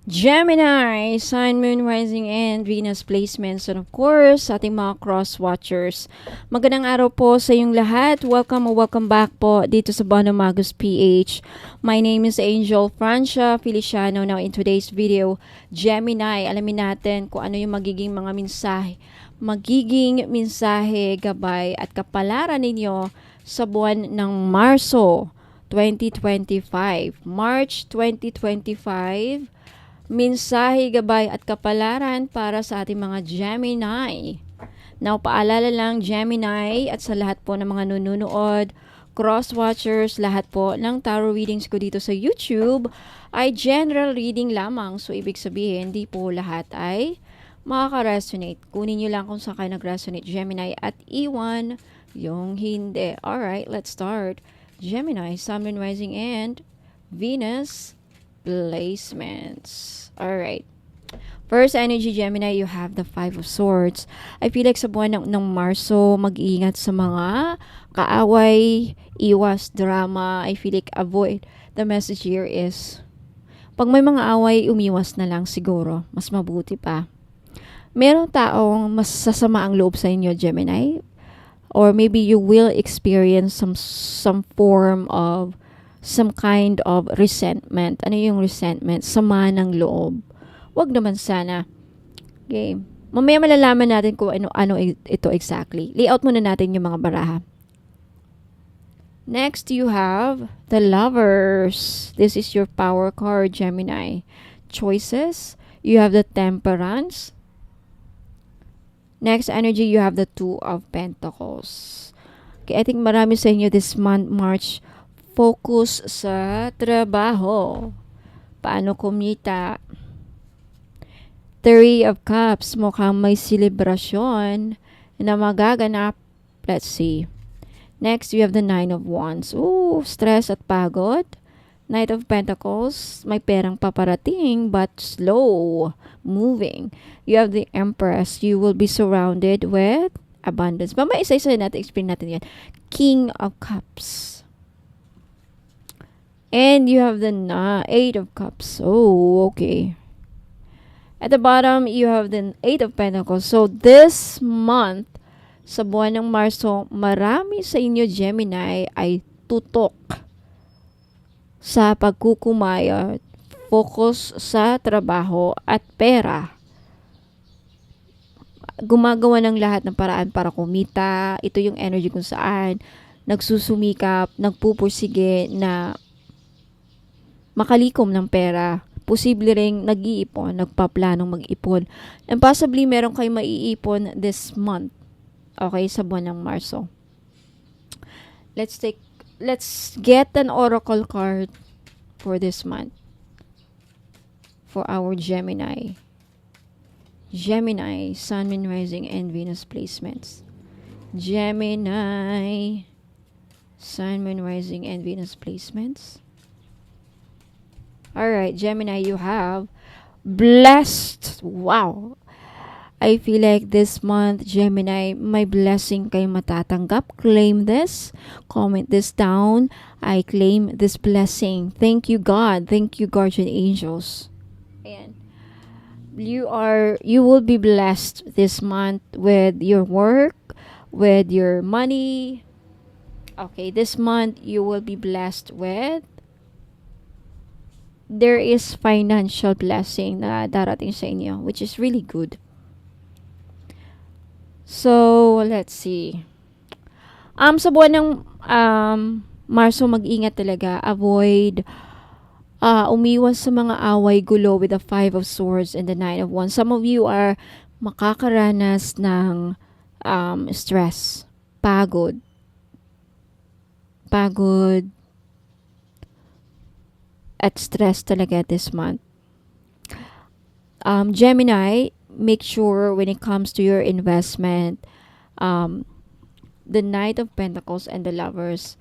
Gemini, Sun, Moon, Rising, and Venus placements. And of course, sa ating mga cross-watchers. Magandang araw po sa inyong lahat. Welcome or welcome back po dito sa Bono Magus PH. My name is Angel Francia Feliciano. Now in today's video, Gemini, alamin natin kung ano yung magiging mga mensahe. Gabay at kapalaran ninyo sa buwan ng Marso 2025. March 2025, mensahe, gabay at kapalaran para sa ating mga Gemini. Now, paalala lang Gemini at sa lahat po ng mga nununood, cross-watchers, lahat po ng tarot readings ko dito sa YouTube ay general reading lamang. So, ibig sabihin, di po lahat ay makaka-resonate. Kunin nyo lang kung saan kayo nag-resonate, Gemini, at iwan yung hindi. Alright, let's start. Gemini, Sun, Moon, Rising, and Venus placements. Alright. First energy, Gemini, you have the Five of Swords. I feel like sa buwan ng Marso, mag-iingat sa mga kaaway, iwas drama. I feel like avoid. The message here is, pag may mga away, umiwas na lang siguro. Mas mabuti pa. Merong taong mas sasama ang loob sa inyo, Gemini. Or maybe you will experience some form of some kind of resentment. Ano yung resentment? Sama ng loob. Wag naman sana. Okay. Mamaya malalaman natin kung ano ito exactly. Layout muna natin yung mga baraha. Next, you have the Lovers. This is your power card, Gemini. Choices. You have the Temperance. Next energy, you have the Two of Pentacles. Okay, I think marami sa inyo this month, March, focus sa trabaho. Paano kumita? Three of Cups. Mukhang may selebrasyon na magaganap. Let's see. Next, you have the Nine of Wands. Ooh, stress at pagod. Knight of Pentacles. May perang paparating but slow moving. You have the Empress. You will be surrounded with abundance. Mamaya isa-isa natin, explain natin yan. King of Cups. And you have the Eight of Cups. Oh, okay. At the bottom, you have the Eight of Pentacles. So, this month, sa buwan ng Marso, marami sa inyo, Gemini, ay tutok sa pagkukumaya, focus sa trabaho at pera. Gumagawa ng lahat ng paraan para kumita. Ito yung energy kung saan nagsusumikap, nagpupursige na makalikom ng pera. Posible ring nag-iipon, nagpaplanong mag-ipon. And possibly meron kayo maiipon this month. Okay, sa buwan ng Marso. Let's get an oracle card for this month. For our Gemini. Gemini, Sun, Moon, Rising, and Venus placements. Gemini, Sun, Moon, Rising, and Venus placements. Alright, Gemini, you have blessed. Wow. I feel like this month, Gemini, may blessing kayo matatanggap. Claim this. Comment this down. I claim this blessing. Thank you, God. Thank you, guardian angels. Ayan. You will be blessed this month with your work, with your money. Okay, this month, you will be blessed with there is financial blessing na darating sa inyo, which is really good. So, let's see. Sa buwan ng Marso, mag-ingat talaga. Avoid umiwas sa mga away, gulo with the Five of Swords and the Nine of Wands. Some of you are makakaranas ng stress, pagod, at stress talaga this month. Gemini, make sure when it comes to your investment, the Knight of Pentacles and the Lovers,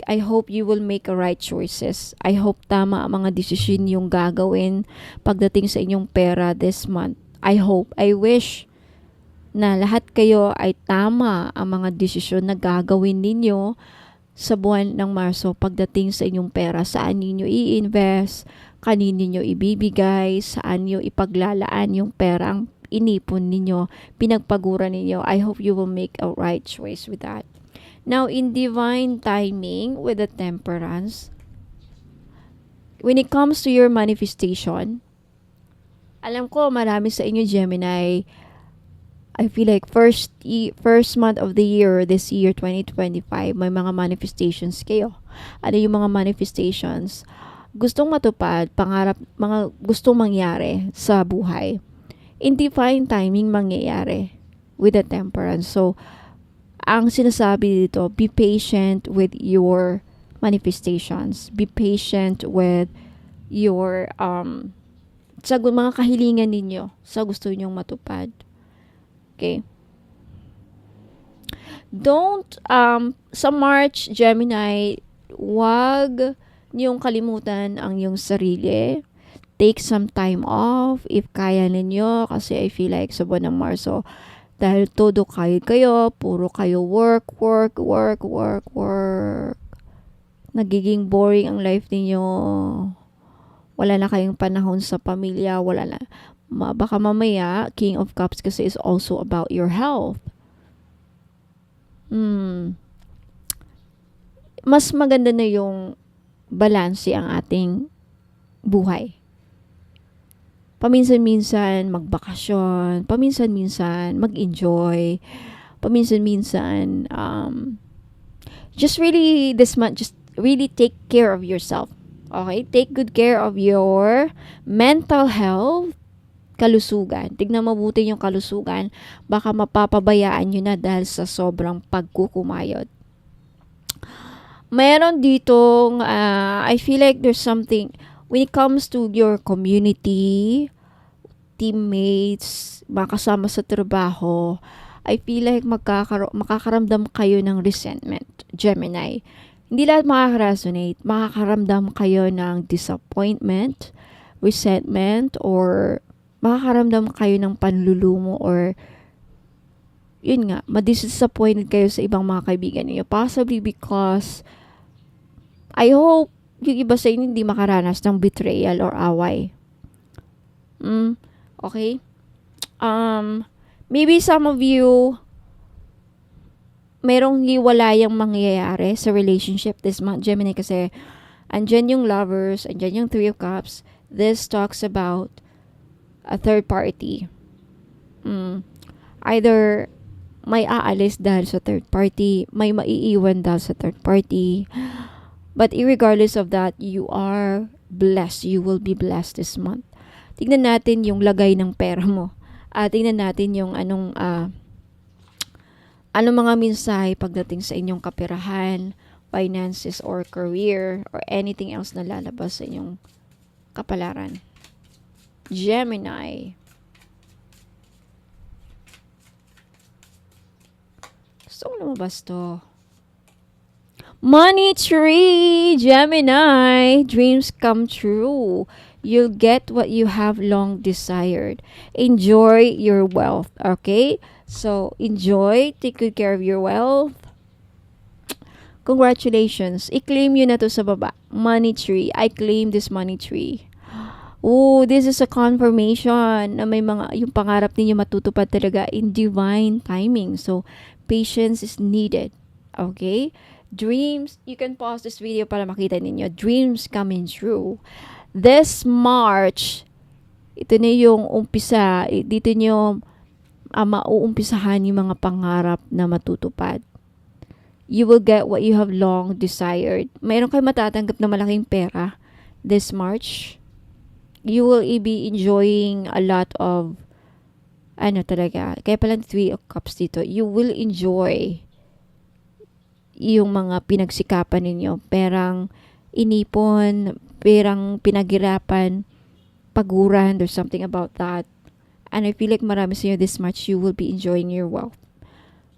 I hope you will make a right choices. I hope tama ang mga desisyon yung gagawin pagdating sa inyong pera this month. I wish na lahat kayo ay tama ang mga desisyon na gagawin ninyo sa buwan ng Marso pagdating sa inyong pera. Saan ninyo i-invest, kanino nyo ibibigay, saan nyo ipaglalaan yung perang inipon ninyo, pinagpagura ninyo. I hope you will make a right choice with that. Now, in divine timing with the temperance, when it comes to your manifestation, alam ko marami sa inyo Gemini, I feel like first month of the year, this year 2025, may mga manifestations kayo. Ano yung mga manifestations? Gustong matupad, pangarap, mga gustong mangyari sa buhay. In divine timing mangyayari with the temperance. So, ang sinasabi dito, be patient with your manifestations. Be patient with your sa mga kahilingan ninyo, sa gusto ninyong matupad. Okay? Don't sa March, Gemini, wag niyong kalimutan ang iyong sarili. Take some time off if kaya ninyo, kasi I feel like sa buwan ng Marso, dahil todo kayo, puro kayo work. Nagiging boring ang life ninyo. Wala na kayong panahon sa pamilya, wala na. Baka mamaya, King of Cups kasi is also about your health. Mas maganda na yung balanse ang ating buhay. Paminsan-minsan magbakasyon, paminsan-minsan mag-enjoy, paminsan-minsan just really this month, just really take care of yourself. Okay? Take good care of your mental health, kalusugan. Tignan mabuti yung kalusugan. Baka mapapabayaan nyo na dahil sa sobrang pagkukumayod. Meron ditong, I feel like there's something, when it comes to your community, teammates, makasama sa trabaho, I feel like makakaramdam kayo ng resentment, Gemini. Hindi lahat makaka-resonate. Makakaramdam kayo ng disappointment, resentment, or makakaramdam kayo ng panlulumo, or yun nga, madisappointed kayo sa ibang mga kaibigan niyo. Possibly because I hope yung iba sa inyo hindi makaranas ng betrayal or away. Okay? Maybe some of you merong hiwalayang mangyayari sa relationship this month, Gemini, kasi andyan yung lovers, andyan yung Three of Cups. This talks about a third party. Either may aalis dahil sa third party, may maiiwan dahil sa third party. But irregardless of that, you are blessed. You will be blessed this month. Tingnan natin yung lagay ng pera mo. Tingnan natin yung anong mga mensahe pagdating sa inyong kaperahan, finances, or career, or anything else na lalabas sa inyong kapalaran. Gemini. Gusto ko lumabas to. Money tree, Gemini. Dreams come true. You'll get what you have long desired. Enjoy your wealth, okay? So, enjoy. Take good care of your wealth. Congratulations. I-claim yun na to sa baba. Money tree. I claim this money tree. Oh, this is a confirmation na may yung pangarap ninyo matutupad talaga in divine timing. So, patience is needed. Okay? Dreams, you can pause this video para makita ninyo. Dreams coming true. This March, ito na yung umpisa. Dito nyo mauumpisahan yung mga pangarap na matutupad. You will get what you have long desired. Mayroon kayo matatanggap na malaking pera this March. You will be enjoying a lot of talaga. Kaya pala 3 of Cups dito. You will enjoy yung mga pinagsikapan ninyo. Perang inipon, perang pinaghirapan, paguran, there's something about that. And I feel like marami sa inyo this March, you will be enjoying your wealth.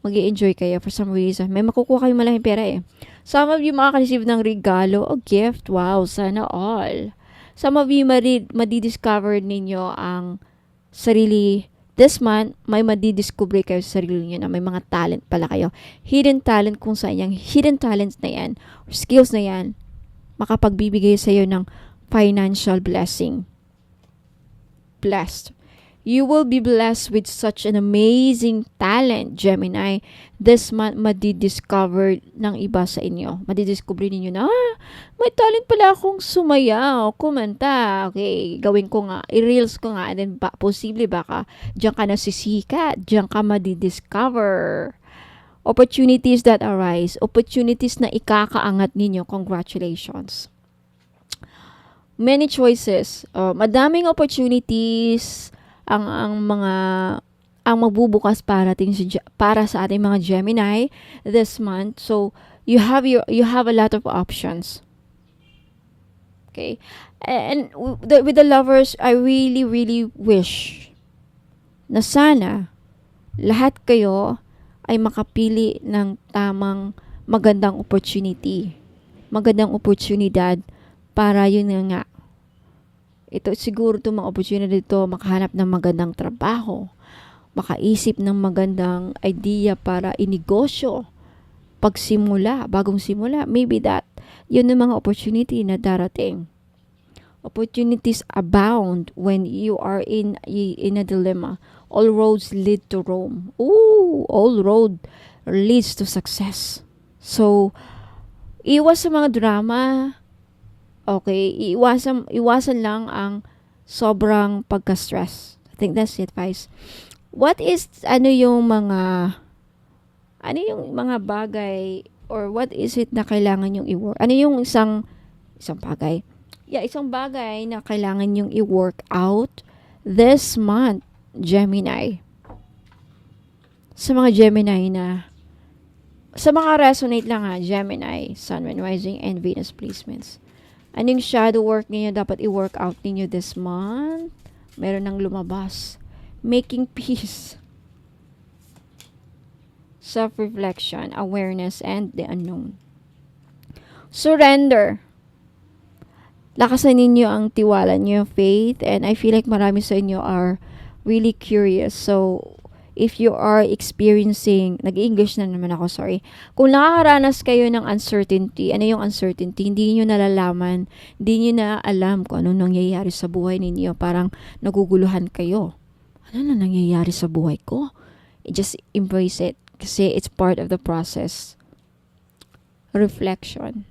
Mag-i-enjoy kayo for some reason. May makukuha kayong malaking pera eh. Some of you makaka-receive ng regalo o gift. Wow, sana all. Some of you madidiscover ninyo ang sarili. This month, may madidiscover kayo sa sarili niyo na may mga talent pala kayo. Hidden talent, kung saan yung hidden talents na yan, or skills na yan, makapagbibigay sa iyo ng financial blessing. Blessed. You will be blessed with such an amazing talent, Gemini. This month, madidiscover ng iba sa inyo. Madidiscover ninyo na, may talent pala akong sumayaw, kumanta. Okay, gawin ko nga, i-reels ko nga, and then posible baka diyan ka nasisikat, diyan ka madidiscover. Opportunities that arise, opportunities na ikakaangat ninyo. Congratulations. Many choices, madaming opportunities ang magbubukas para sa ating mga Gemini this month. So you have a lot of options. Okay? And with the lovers, I really wish na sana lahat kayo ay makapili ng tamang magandang opportunity. Magandang oportunidad para yun nga. Ito siguro itong mga opportunity dito, makahanap ng magandang trabaho, makaisip ng magandang idea para inegosyo, bagong simula, maybe that. Yun ang mga opportunity na darating. Opportunities abound when you are in a dilemma. All roads lead to Rome. Ooh, all road leads to success. So, iwas sa mga drama. Okay, iwasan lang ang sobrang pagka-stress. I think that's the advice. Ano yung mga bagay or what is it na kailangan yung i-work? Ano yung isang bagay? Yeah, isang bagay na kailangan yung i-work out this month, Gemini. Sa mga Gemini sa mga resonate lang Gemini, Sun, Moon, Rising, and Venus placements. Anong shadow work ninyo dapat i-work out ninyo this month? Meron nang lumabas. Making peace. Self-reflection, awareness, and the unknown. Surrender. Lakasan ninyo ang tiwala niyo, faith, and I feel like marami sa inyo are really curious. So, if you are experiencing, nag-English na naman ako, sorry. Kung nakakaranas kayo ng uncertainty, ano yung uncertainty? Hindi nyo nalalaman, hindi nyo na alam kung ano nangyayari sa buhay ninyo. Parang naguguluhan kayo. Ano na nangyayari sa buhay ko? Just embrace it kasi it's part of the process. Reflection.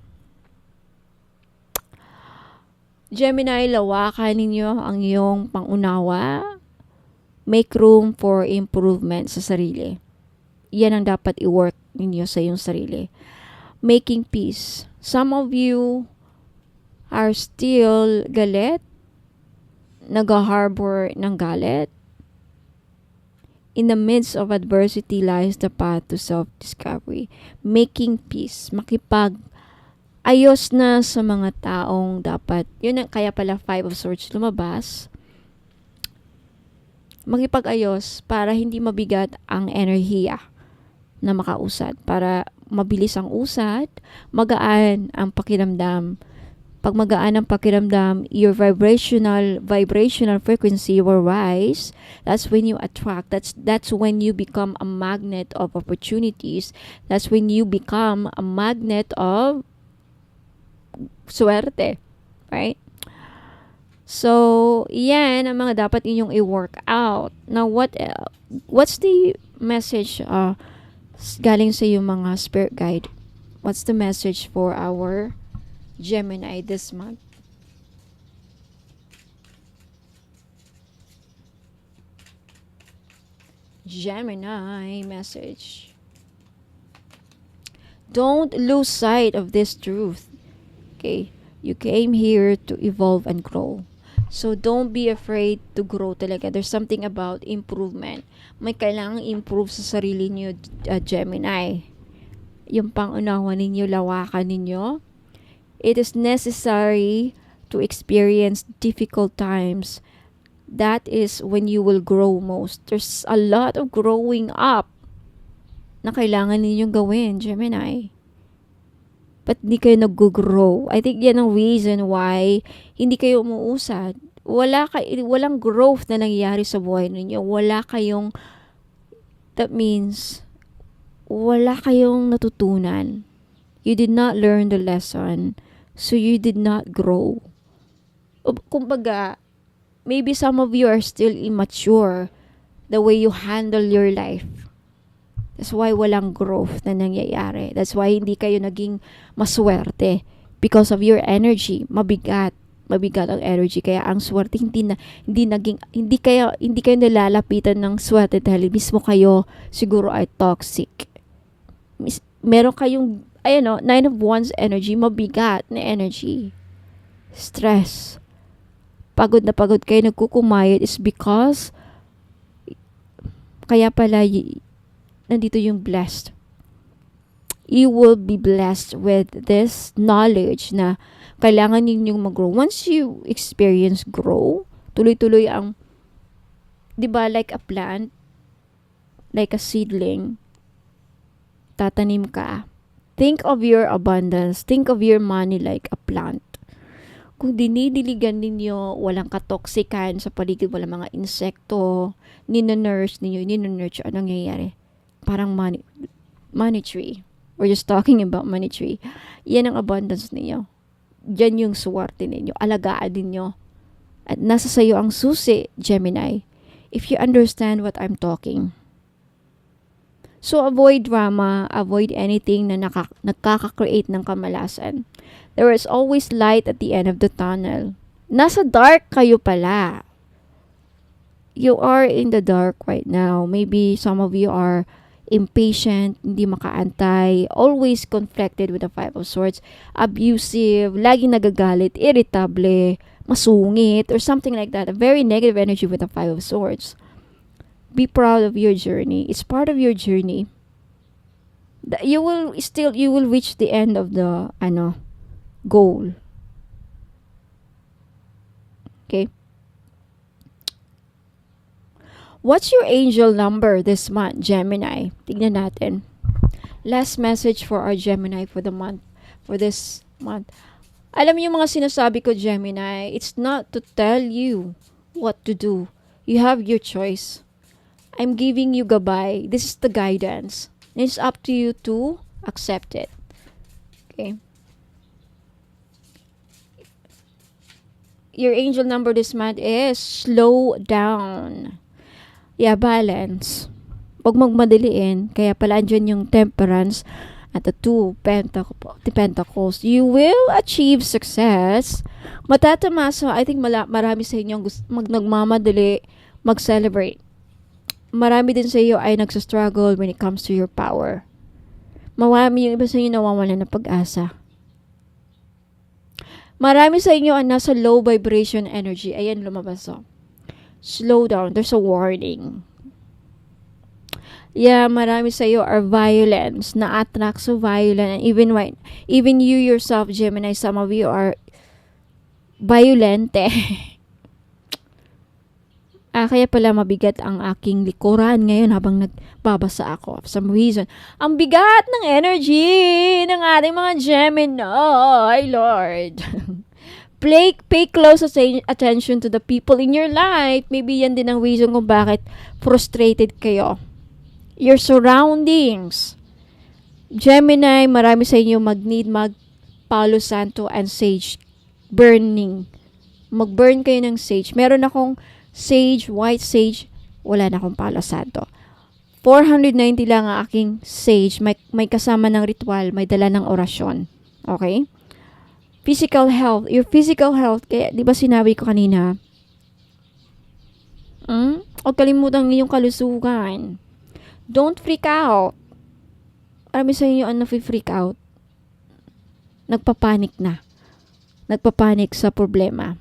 Gemini, lawakan ninyo ang iyong pangunawa. Make room for improvement sa sarili. Yan ang dapat i-work ninyo sa iyong sarili. Making peace. Some of you are still galit, nag-harbor ng galit. In the midst of adversity lies the path to self-discovery. Making peace. Ayos na sa mga taong dapat. Yun ang kaya pala 5 of Swords lumabas. Makipag-ayos para hindi mabigat ang enerhiya na makausad. Para mabilis ang usad, magaan ang pakiramdam. Pag magaan ang pakiramdam, your vibrational frequency will rise. That's when you attract. That's when you become a magnet of opportunities. That's when you become a magnet of swerte. Right? So, yan ang mga dapat inyong i-work out. Now, what's the message galing sa yung mga spirit guide? What's the message for our Gemini this month? Gemini message. Don't lose sight of this truth. Okay? You came here to evolve and grow. So, don't be afraid to grow talaga. There's something about improvement. May kailangang improve sa sarili niyo, Gemini. Yung pangunawa ninyo, lawakan ninyo. It is necessary to experience difficult times. That is when you will grow most. There's a lot of growing up na kailangan ninyong gawin, Gemini. But hindi kayo nag-grow. I think yan ang reason why hindi kayo umuusad. Walang growth na nangyayari sa buhay ninyo. That means, wala kayong natutunan. You did not learn the lesson, so you did not grow. Kumbaga, maybe some of you are still immature the way you handle your life. That's why walang growth na nangyayari. That's why hindi kayo naging maswerte. Because of your energy, mabigat. Mabigat ang energy. Kaya ang swerte hindi kayo nalalapitan ng swerte dahil mismo kayo siguro ay toxic. Meron kayong, Nine of Wands energy, mabigat na energy. Stress. Pagod na pagod kayo, nagkukumayod is because kaya pala nandito yung blessed. You will be blessed with this knowledge na kailangan ninyong mag-grow. Once you experience grow, tuloy-tuloy ang, di ba, like a plant, like a seedling, tatanim ka. Think of your abundance. Think of your money like a plant. Kung dinidiligan ninyo, walang katoksikan sa paligid, walang mga insekto, ninonurse ninyo, ninonurture, anong nangyayari? Parang money tree. We're just talking about money tree. Yan ang abundance ninyo. Yan yung swerte ninyo. Alagaan ninyo. At nasa sayo ang susi, Gemini. If you understand what I'm talking. So avoid drama. Avoid anything na nakaka-create ng kamalasan. There is always light at the end of the tunnel. Nasa dark kayo pala. You are in the dark right now. Maybe some of you are impatient, hindi makaantay, always conflicted with the Five of Swords, abusive, laging nagagalit, irritable, masungit, or something like that. A very negative energy with the Five of Swords. Be proud of your journey. It's part of your journey. You will reach the end of the goal. Okay? What's your angel number this month, Gemini? Tignan natin. Last message for our Gemini for this month. Alam niyo mga sinasabi ko, Gemini, it's not to tell you what to do. You have your choice. I'm giving you gabay. This is the guidance. It's up to you to accept it. Okay? Your angel number this month is slow down. Yeah, balance. Huwag magmadaliin. Kaya pala andyan yung temperance at the two pentacles. You will achieve success. Matatamasa, I think marami sa inyo nagmamadali mag-celebrate. Marami din sa iyo ay nagsastruggle when it comes to your power. Marami yung iba sa inyo nawawalan ng pag-asa. Marami sa inyo ang nasa low vibration energy. Ayan, lumabas o. Slow down. There's a warning. Yeah, marami sa iyo are violence. Na-attract so violent. And even you yourself, Gemini, some of you are violente. Kaya pala mabigat ang aking likuran ngayon habang nagbabasa ako. For some reason, ang bigat ng energy ng ating mga Gemini, Lord. Pay close attention to the people in your life. Maybe yan din ang reason kung bakit frustrated kayo. Your surroundings. Gemini, marami sa inyo mag-need Palo Santo and sage burning. Mag-burn kayo ng sage. Meron akong sage, white sage. Wala na akong Palo Santo. 490 lang ang aking sage. May kasama ng ritual. May dala ng orasyon. Okay? Physical health. Your physical health, kaya di ba sinabi ko kanina, huwag kalimutan yung kalusugan. Don't freak out. Marami sa inyo ang nafi-freak out. Nagpapanik na. Nagpapanik sa problema.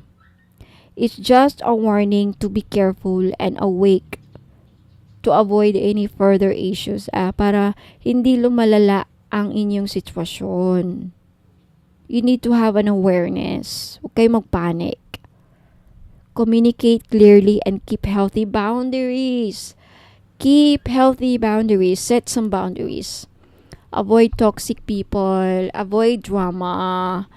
It's just a warning to be careful and awake to avoid any further issues para hindi lumalala ang inyong sitwasyon. You need to have an awareness. Huwag kayo magpanic. Communicate clearly and keep healthy boundaries. Keep healthy boundaries. Set some boundaries. Avoid toxic people. Avoid drama.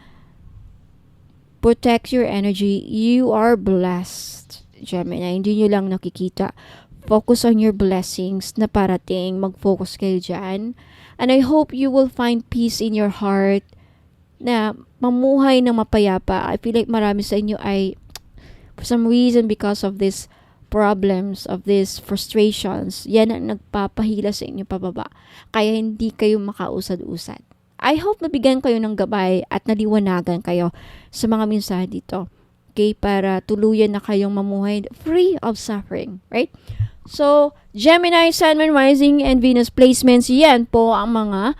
Protect your energy. You are blessed, Gemini. Hindi nyo lang nakikita. Focus on your blessings na parating. Mag-focus kayo dyan. And I hope you will find peace in your heart. na mamuhay ng mapayapa. I feel like marami sa inyo ay for some reason, because of these problems, of these frustrations, yan ang nagpapahila sa inyo pababa. Kaya hindi kayo makausad-usad. I hope nabigyan kayo ng gabay at naliwanagan kayo sa mga mensahe dito. Okay, para tuluyan na kayong mamuhay free of suffering, right? So, Gemini, Sun, Moon, Rising, and Venus placements, yan po ang mga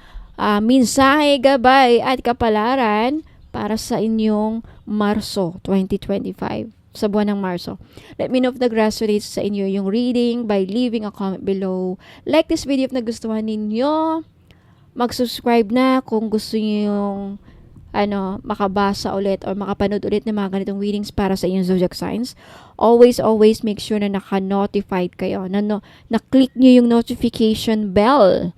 mensahe, gabay, at kapalaran para sa inyong Marso 2025. Sa buwan ng Marso. Let me know if nag-resonate sa inyo yung reading by leaving a comment below. Like this video if nagustuhan ninyo. Mag-subscribe na kung gusto niyo yung makabasa ulit or makapanood ulit ng mga ganitong readings para sa inyong zodiac signs. Always make sure na naka-notified kayo. Na-click nyo yung notification bell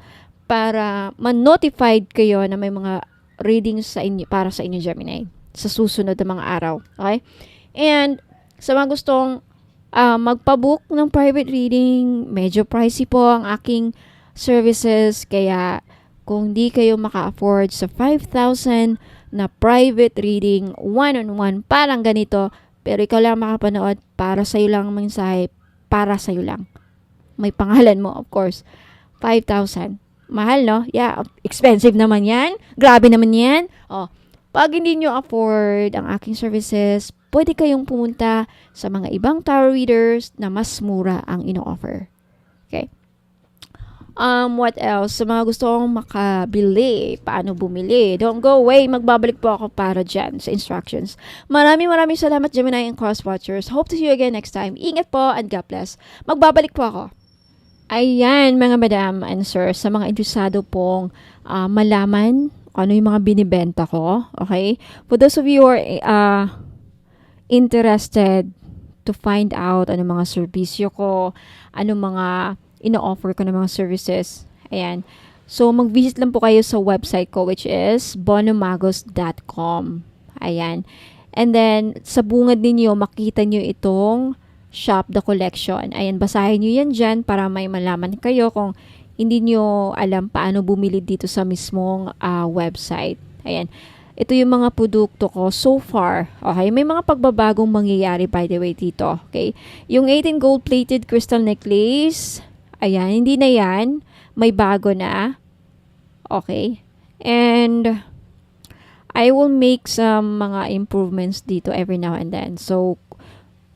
para ma-notified kayo na may mga readings sa inyo, para sa inyo, Gemini, sa susunod na mga araw. Okay? And sa mga gustong magpabook ng private reading, medyo pricey po ang aking services. Kaya kung di kayo maka-afford sa 5,000 na private reading, one-on-one, parang ganito, pero ikaw lang makapanood, para sa'yo lang ang mensahe, para sa'yo lang. May pangalan mo, of course. 5,000. Mahal, no? Yeah, expensive naman yan. Grabe naman yan. Pag hindi nyo afford ang aking services, pwede kayong pumunta sa mga ibang tarot readers na mas mura ang ino-offer. Okay? What else? Sa mga gusto kong makabili, paano bumili? Don't go away. Magbabalik po ako para dyan sa instructions. Maraming salamat, Gemini and Cross Watchers. Hope to see you again next time. Ingat po and God bless. Magbabalik po ako. Ayan, mga madam and sir, sa mga interesado pong malaman ano yung mga binibenta ko. Okay? For those of you who are interested to find out ano mga serbisyo ko, ano mga ino-offer ko ng mga services. Ayan. So, mag-visit lang po kayo sa website ko, which is bonomagos.com. Ayan. And then, sa bungad ninyo, makita nyo itong Shop the Collection. Ayan, basahin nyo yan dyan para may malaman kayo kung hindi nyo alam paano bumili dito sa mismong website. Ayan. Ito yung mga produkto ko so far. Okay, may mga pagbabagong mangyayari by the way dito. Okay, yung 18 gold-plated crystal necklace, ayan, hindi na yan. May bago na. Okay, and I will make some mga improvements dito every now and then. So,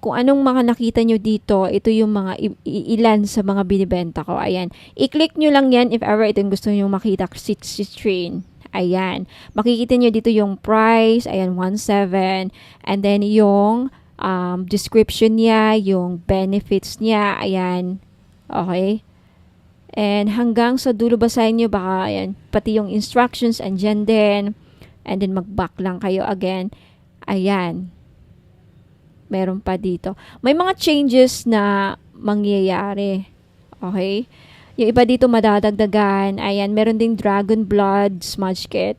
kung anong mga nakita nyo dito, ito yung mga ilan sa mga binibenta ko. Ayan, i-click nyo lang yan if ever itong gusto nyo makita si screen. Ayan. Makikita nyo dito yung price. Ayan, 1.7. And then yung description niya, yung benefits niya. Ayan. Okay. And hanggang sa dulo basahin nyo, baka ayan, pati yung instructions andyan din. And then mag-back lang kayo again. Ayan. Meron pa dito. May mga changes na mangyayari. Okay. Yung iba dito madadagdagan. Ayan, meron ding Dragon Blood Smudge Kit.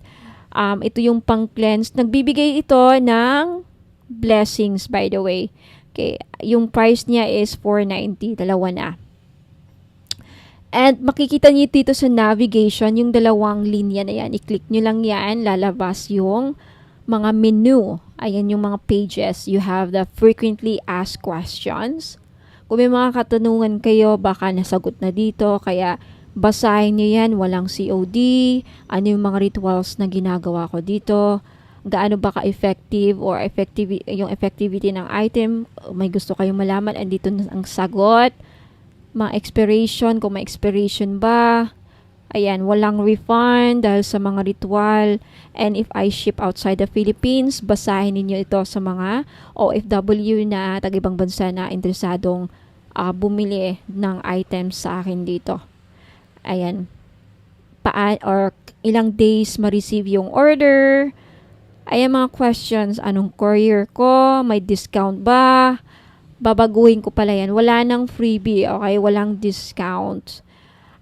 Ito yung pang-cleanse. Nagbibigay ito ng blessings, by the way. Okay, yung price niya is $490. Dalawa na. And makikita niyo dito sa navigation, yung dalawang linya na yan. I-click nyo lang yan. Lalabas yung mga menu. Ayan yung mga pages. You have the frequently asked questions. Kung may mga katanungan kayo, baka nasagot na dito. Kaya basahin nyo yan. Walang COD. Ano yung mga rituals na ginagawa ko dito. Gaano ba ka-effective or yung effectivity ng item. May gusto kayong malaman. Andito na ang sagot. Mga expiration. Kung may expiration ba. Ayan, walang refund dahil sa mga ritual. And if I ship outside the Philippines, basahin niyo ito sa mga OFW na tag-ibang bansa na interesadong bumili ng items sa akin dito. Ayan. Or ilang days ma-receive yung order. Ayan mga questions. Anong courier ko? May discount ba? Babaguhin ko pala yan. Wala nang freebie. Okay? Walang discount.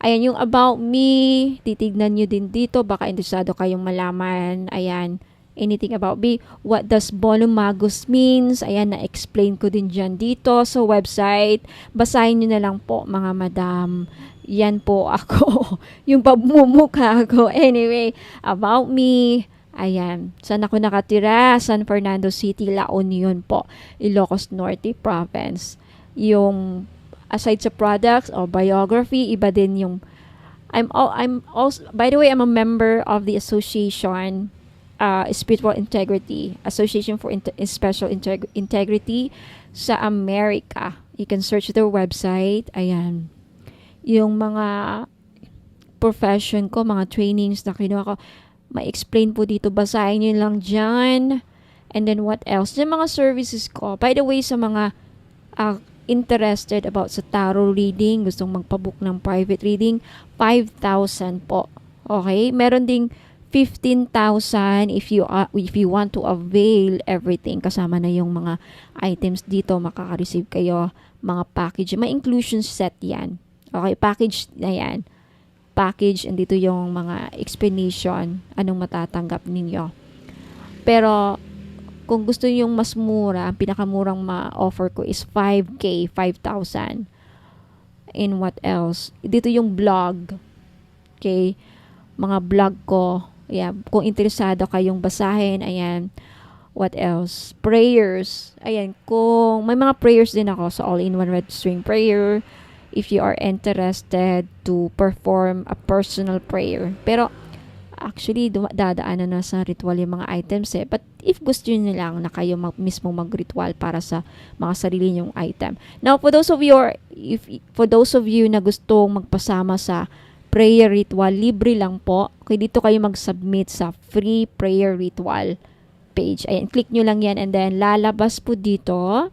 Ayan, yung about me, titignan nyo din dito. Baka interesado kayong malaman. Ayan, anything about me. What does Bonomagos means? Ayan, na-explain ko din dyan dito sa website. Basahin nyo na lang po, mga madam. Yan po ako. Yung pagmumukha ko. Anyway, about me. Ayan. Saan ako nakatira? San Fernando City, La Union po. Ilocos Norte Province. Yung aside sa products or biography, iba din yung I'm also, by the way, I'm a member of the association, Spiritual Integrity Association for Special Integrity sa America. You can search their website. Ayan. Yung mga profession ko, mga trainings na kinuha ko, ma-explain po dito. Basahin nyo lang dyan. And then what else? Yung mga services ko. By the way, sa mga interested about sa tarot reading, gustong magpabook ng private reading, 5,000 po. Okay? Meron ding 15,000 if you want to avail everything. Kasama na yung mga items dito, makaka-receive kayo mga package. May inclusion set yan. Okay? Package na yan. Package, and dito yung mga explanation, anong matatanggap ninyo. Pero kung gusto niyo yung mas mura, ang pinakamurang ma-offer ko is 5K, 5,000. And what else? Dito yung blog. Okay? Mga blog ko. Ayan. Kung interesado kayong basahin, ayan. What else? Prayers. Ayan. Kung may mga prayers din ako sa All-in-One Red String Prayer, if you are interested to perform a personal prayer. Pero, actually, dadaanan na sa ritual yung mga items eh. But if gusto nyo lang na kayo mismo mag-ritual para sa mga sarili nyong item. Now, for those of you na gustong magpasama sa prayer ritual, libre lang po. Okay, dito kayo mag-submit sa free prayer ritual page. Ayan, click nyo lang yan and then lalabas po dito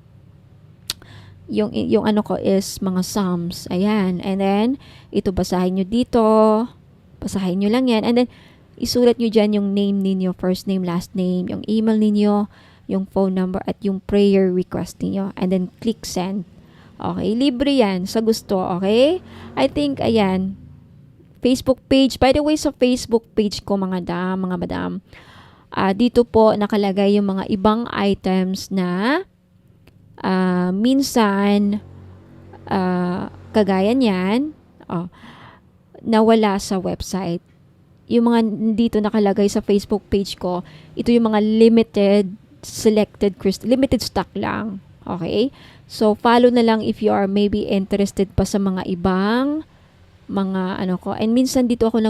yung ano ko is mga psalms. Ayan, and then ito basahin nyo dito. Basahin nyo lang yan and then isulat nyo dyan yung name ninyo, first name, last name, yung email ninyo, yung phone number, at yung prayer request ninyo. And then, click send. Okay? Libre yan sa gusto. Okay? I think, ayan, Facebook page. By the way, sa Facebook page ko, mga madam, dito po nakalagay yung mga ibang items na minsan, kagaya niyan, nawala sa website. Yung mga dito nakalagay sa Facebook page ko, ito yung mga limited stock lang. Okay? So, follow na lang if you are maybe interested pa sa mga ibang mga ano ko. And minsan dito ako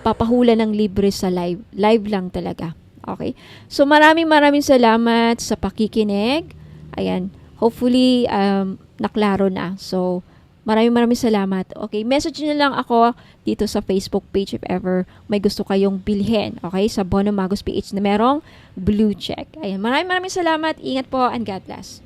papahula ng libre sa live. Live lang talaga. Okay? So, maraming salamat sa pakikinig. Ayan. Hopefully, naklaro na. So, maraming salamat. Okay, message nyo lang ako dito sa Facebook page if ever may gusto kayong bilhin. Okay, sa Bono Magos PH na merong blue check. Ayan, maraming salamat. Ingat po and God bless.